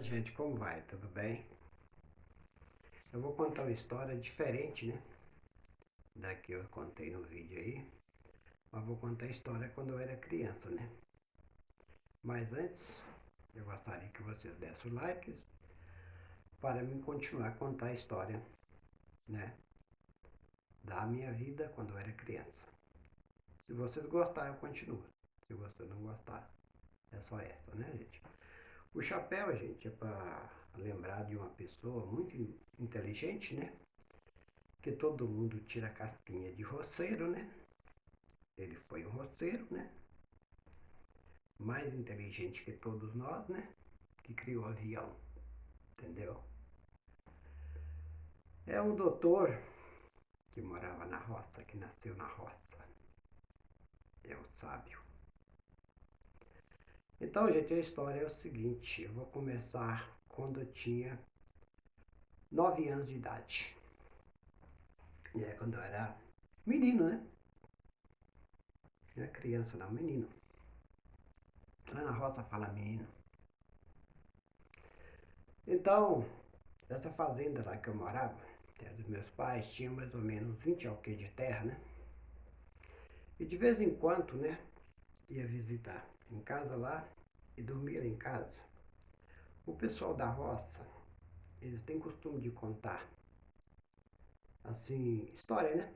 Gente, como vai? Tudo bem? Eu vou contar uma história diferente, né? Da que eu contei no vídeo aí. Mas vou contar a história quando eu era criança, né? Mas antes, eu gostaria que vocês dessem o like para me continuar a contar a história, né? Da minha vida quando eu era criança. Se vocês gostarem, eu continuo. Se vocês não gostar, é só essa, né, gente? O chapéu, gente, é para lembrar de uma pessoa muito inteligente, né? Que todo mundo tira casquinha de roceiro, né? Ele foi um roceiro, né? Mais inteligente que todos nós, né? Que criou o avião, entendeu? É um doutor que morava na roça, que nasceu na roça. É o sábio. Então, gente, a história é o seguinte. Eu vou começar quando eu tinha 9 anos de idade. E é quando eu era menino, né? Não é criança não, menino. Lá na roça fala menino. Então, essa fazenda lá que eu morava, terra dos meus pais, tinha mais ou menos 20 alqueires de terra, né? E de vez em quando, né, ia visitar em casa lá e dormia em casa. O pessoal da roça, eles têm costume de contar, assim, história, né?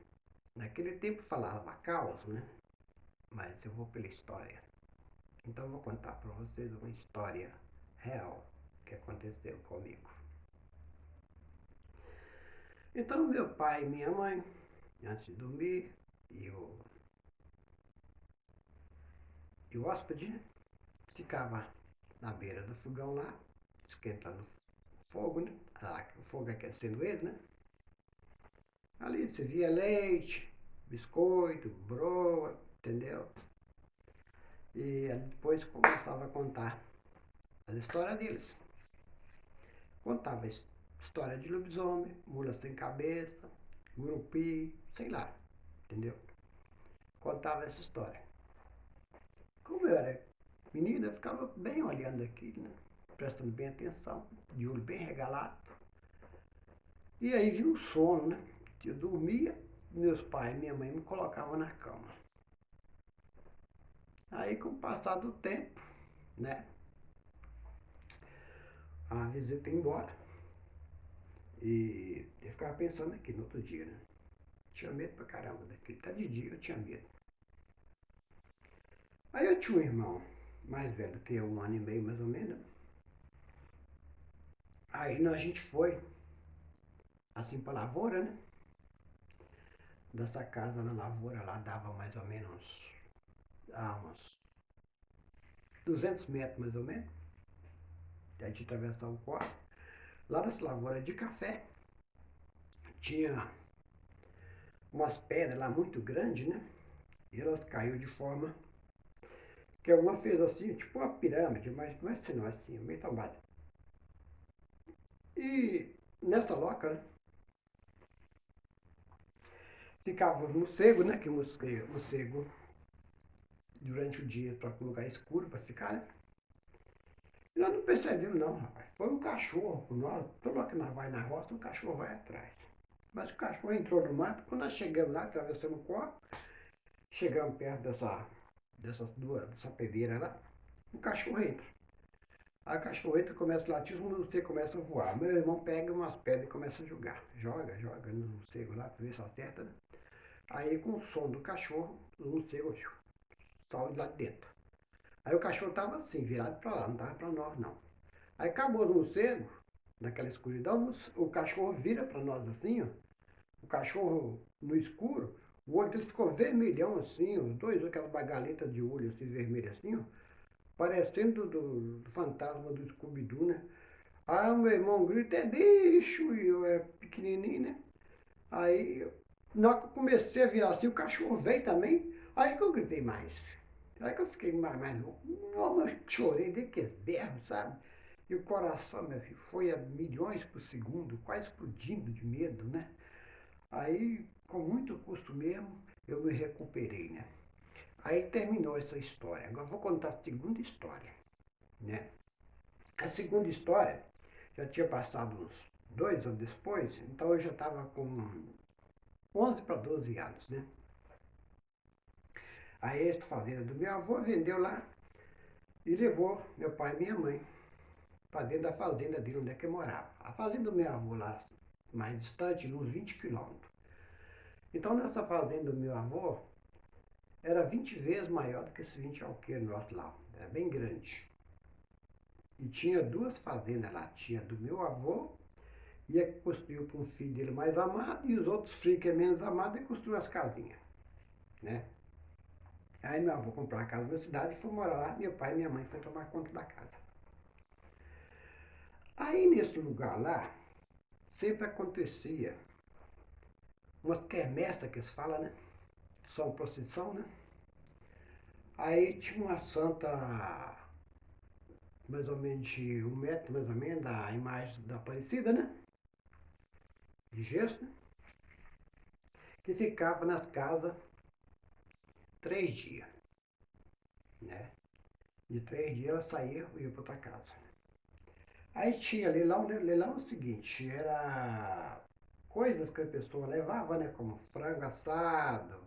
Naquele tempo falava caos, né? Mas eu vou pela história. Então eu vou contar para vocês uma história real que aconteceu comigo. Então meu pai e minha mãe, antes de dormir, e o hóspede, né, ficava na beira do fogão lá, esquentando fogo, né? O fogo aquecendo ele, né? Ali servia leite, biscoito, broa, entendeu? E depois começava a contar as histórias deles. Contava história de lobisomem, mula sem cabeça, gurupi, sei lá, entendeu? Contava essa história. Como eu era menina, eu ficava bem olhando aquilo, né? Prestando bem atenção, de olho bem regalado. E aí vi um sono, né? Eu dormia, meus pais e minha mãe me colocavam na cama. Aí, com o passar do tempo, né? A visita ia embora. E eu ficava pensando aqui no outro dia, né? Tinha medo pra caramba daquele. Até de dia eu tinha medo. Aí eu tinha um irmão, mais velho que eu, 1 ano e meio mais ou menos. Aí a gente foi, assim, pra lavoura, né? Dessa casa na lavoura lá dava mais ou menos, uns 200 metros mais ou menos. A gente atravessava o quarto. Lá nessa lavoura de café, tinha umas pedras lá muito grandes, né? E elas caiu de forma que uma fez assim, tipo uma pirâmide, mas não é assim, não é assim, meio tombada. E nessa loca, né, ficava os morcegos, né? Que o morcego durante o dia para um lugar escuro para ficar, né? E nós não percebemos não, rapaz. Foi um cachorro, nós, toda hora que nós vai na roça, o cachorro vai atrás. Mas o cachorro entrou no mato, quando nós chegamos lá, atravessamos o corpo, chegamos perto dessa pedreira lá, o cachorro entra. A cachorreta começa a latir, os morcegos começam a voar. Meu irmão pega umas pedras e começa a jogar. Joga no morcego lá, pra ver se acerta, né? Aí com o som do cachorro, os morcegos saem de lá de dentro. Aí o cachorro tava assim, virado pra lá, não tava pra nós não. Aí acabou os morcegos, naquela escuridão, o cachorro vira pra nós assim, ó. O cachorro no escuro, o olho dele ficou vermelhão assim, os dois, aquelas bagaletas de olho assim, vermelhas assim, ó. Parecendo do fantasma do Scooby-Doo, né? Aí o meu irmão grita, é bicho, e eu era pequenininho, né? Aí, na hora que eu comecei a virar assim, o cachorro veio também, aí que eu gritei mais. Aí que eu fiquei mais louco. Não, eu chorei de que berro, sabe? E o coração, meu filho, foi a milhões por segundo, quase explodindo de medo, né? Aí, com muito custo mesmo, eu me recuperei, né? Aí terminou essa história. Agora vou contar a segunda história, né? A segunda história, já tinha passado uns 2 anos depois, então eu já estava com 11 para 12 anos, né? Aí esta fazenda do meu avô vendeu lá e levou meu pai e minha mãe para dentro da fazenda dele, onde é que eu morava. A fazenda do meu avô lá, mais distante, uns 20 quilômetros. Então nessa fazenda do meu avô, era 20 vezes maior do que esse 20 alqueires nosso lá. Era bem grande. E tinha 2 fazendas lá. Tinha do meu avô, e a que construiu para um filho dele mais amado, e os outros filhos que é menos amado, e construiu as casinhas, né? Aí meu avô comprou uma casa na cidade e foi morar lá. Meu pai e minha mãe foram tomar conta da casa. Aí nesse lugar lá, sempre acontecia umas quermessas que eles falam, né? São procissão, né? Aí tinha uma santa, mais ou menos de 1 metro, mais ou menos, da imagem da Aparecida, né? De gesso, né? Que ficava nas casas 3 dias, né? De 3 dias ela saía e ia para outra casa. Aí tinha leilão, né? Leilão é o seguinte, era coisas que a pessoa levava, né? Como frango assado,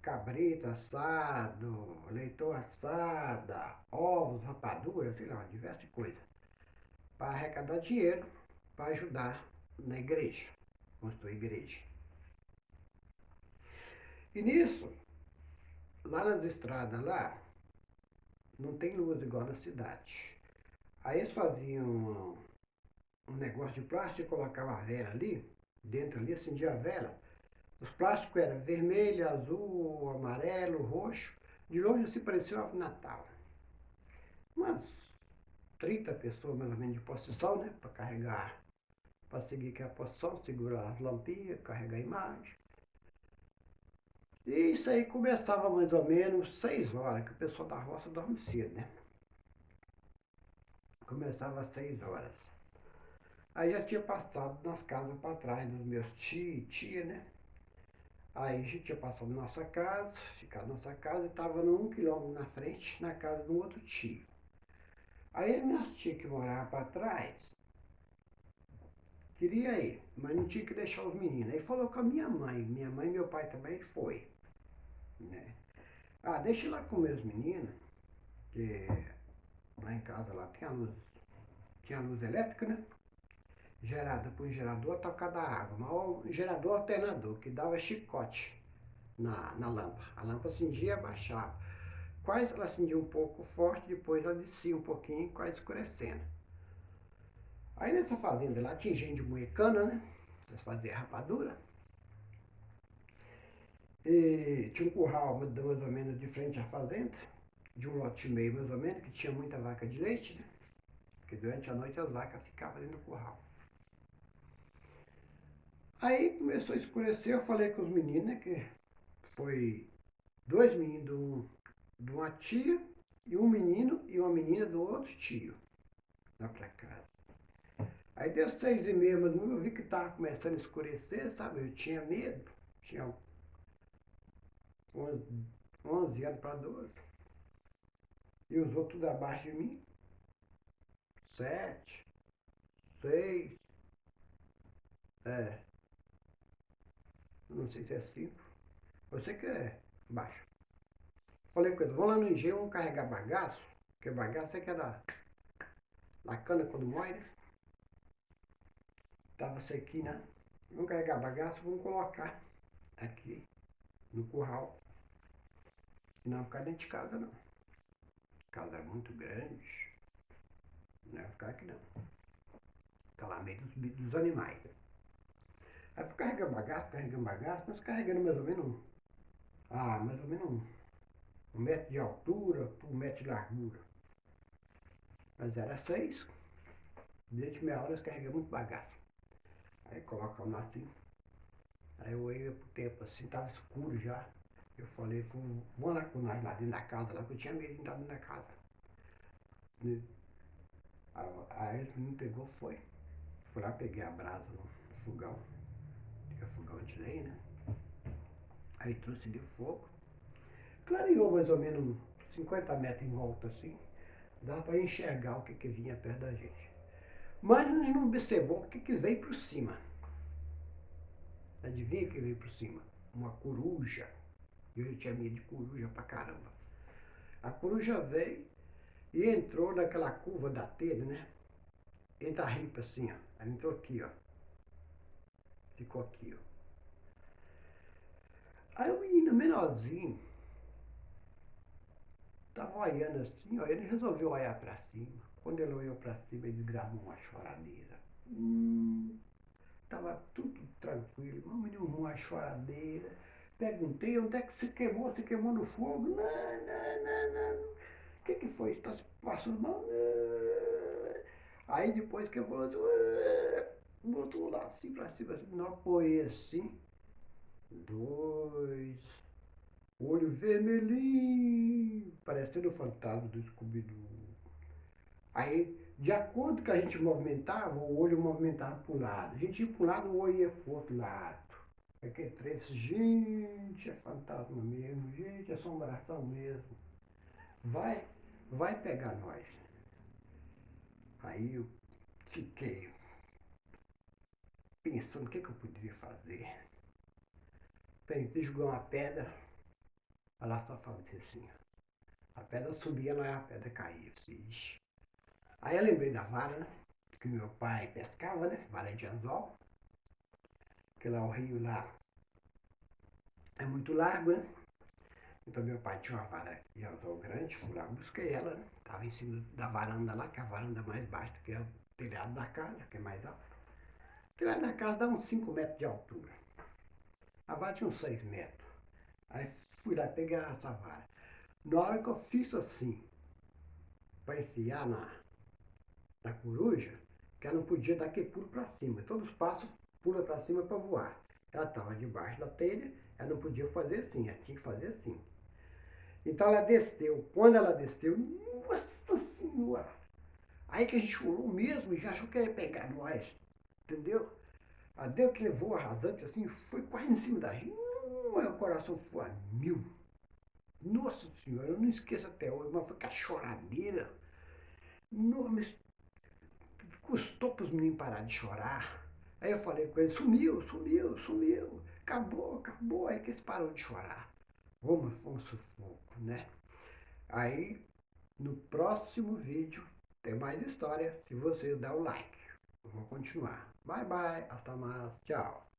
cabrito assado, leitão assada, ovos, rapadura, sei lá, diversas coisas. Para arrecadar dinheiro, para ajudar na igreja, construir igreja. E nisso, lá nas estradas lá, não tem luz igual na cidade. Aí eles faziam um negócio de plástico, colocavam a vela ali, dentro ali, acendia a vela. Os plásticos eram vermelho, azul, amarelo, roxo. De longe se parecia um Natal. Umas 30 pessoas mais ou menos de procissão, né? Para carregar, para seguir aquela procissão, segurar as lampinhas, carregar a imagem. E isso aí começava mais ou menos 6 horas, que o pessoal da roça dorme cedo, né? Começava às 6 horas. Aí já tinha passado nas casas para trás dos meus tios e tia, né? Aí a gente tinha passado na nossa casa, ficado na nossa casa e estava no 1 quilômetro na frente, na casa de um outro tio. Aí a minha tia que morava para trás, queria ir, mas não tinha que deixar os meninos. Aí falou com a minha mãe e meu pai também foi, né? Ah, deixa eu ir lá com meus meninos, que lá em casa lá tinha luz elétrica, né? Gerada por um gerador tocada a água, mas um gerador alternador que dava chicote na lâmpada. A lâmpada acendia e abaixava. Quase ela acendia um pouco forte, depois ela descia um pouquinho, quase escurecendo. Aí nessa fazenda lá tinha gente moecana, né? Eles faziam rapadura. E tinha um curral mais ou menos de frente à fazenda, de um lote e meio mais ou menos, que tinha muita vaca de leite, né? Porque durante a noite as vacas ficavam dentro do curral. Aí começou a escurecer, eu falei com os meninos, né? Que foi 2 meninos de uma tia e um menino e uma menina do outro tio lá pra casa. Aí deu 6h30, mas eu vi que tava começando a escurecer, sabe? Eu tinha medo, tinha 11 anos para 12. E os outros tudo abaixo de mim, 7, 6, é, não sei se é 5, eu sei que é baixo. Falei com eles, vão lá no engenho, vamos carregar bagaço, porque bagaço é que é da cana quando morre, né? Tava sequinho, né? Vamos carregar bagaço, vamos colocar aqui no curral. E não ficar dentro de casa, não. A casa era muito grande, não ia ficar aqui, não. Ficar lá meio dos animais. Aí fui carregando bagaço, nós carregando mais ou menos 1 metro de altura por 1 metro de largura. Mas era 6, durante meia hora nós carregamos muito bagaço. Aí colocamos lá assim. Aí eu olhei pro tempo assim, tava escuro já. Eu falei, vamos lá com nós lá dentro da casa, lá, que eu tinha medo de entrar dentro da casa. Aí ele me pegou, foi. Fui lá, peguei a brasa no fogão, que é fogão de lenha, né? Aí trouxe de fogo. Clareou mais ou menos 50 metros em volta assim. Dava para enxergar o que vinha perto da gente. Mas a gente não observou o que veio por cima. Adivinha o que veio por cima? Uma coruja. Eu tinha medo de coruja pra caramba. A coruja veio e entrou naquela curva da telha, né? Entra a ripa assim, ó. Ela entrou aqui, ó. Ficou aqui, ó. Aí o menino menorzinho tava olhando assim, ó. Ele resolveu olhar pra cima. Quando ele olhou pra cima, ele gravou uma choradeira. Tava tudo tranquilo, mas o menino arrumou uma choradeira. Perguntei onde é que se queimou? Se queimou no fogo? Não, não, não, não. O que foi? Está se passando mal? Não. Aí depois que eu falou assim, botou lá assim pra cima, assim, não apoiei assim. Dois. Olho vermelhinho, parecendo o fantasma do Scooby-Doo. Aí, de acordo com que a gente movimentava, o olho movimentava para o lado. A gente ia para um lado, o olho ia para o outro lado. Aquele trem, gente, é fantasma mesmo, gente, é assombração mesmo. Vai, vai pegar nós. Aí eu fiquei pensando o que eu poderia fazer. Pensei, jogar uma pedra, ela só fazia assim. A pedra subia, não é a pedra caía. Ixi. Aí eu lembrei da vara, né? Que meu pai pescava, né? Vara de anzol. Que lá o rio lá é muito largo, né? Então meu pai tinha uma vara de anzol grande, fui lá, busquei ela, né? Tava em cima da varanda lá, que é a varanda mais baixa, que é o telhado da casa, que é mais alto. O telhado da casa dá uns 5 metros de altura. A vara tinha uns 6 metros. Aí fui lá pegar essa vara. Na hora que eu fiz assim, para enfiar na coruja, que ela não podia dar aquele pulo para cima. Todos os passos pula para cima para voar. Ela estava debaixo da telha, ela não podia fazer assim, ela tinha que fazer assim. Então ela desceu. Quando ela desceu, nossa senhora! Aí que a gente chorou mesmo, já achou que ia pegar nós. Entendeu? A Deus que levou a rasante assim, foi quase em cima da gente. Meu coração foi a mil. Nossa senhora, eu não esqueço até hoje, mas foi com a choradeira. Não, mas custou para os meninos parar de chorar. Aí eu falei com ele, sumiu, sumiu, sumiu. Acabou, acabou. Aí que eles pararam de chorar. Vamos, foi um sufoco, né? Aí, no próximo vídeo, tem mais história. Se você der o like, eu vou continuar. Bye, bye. Hasta mais. Tchau.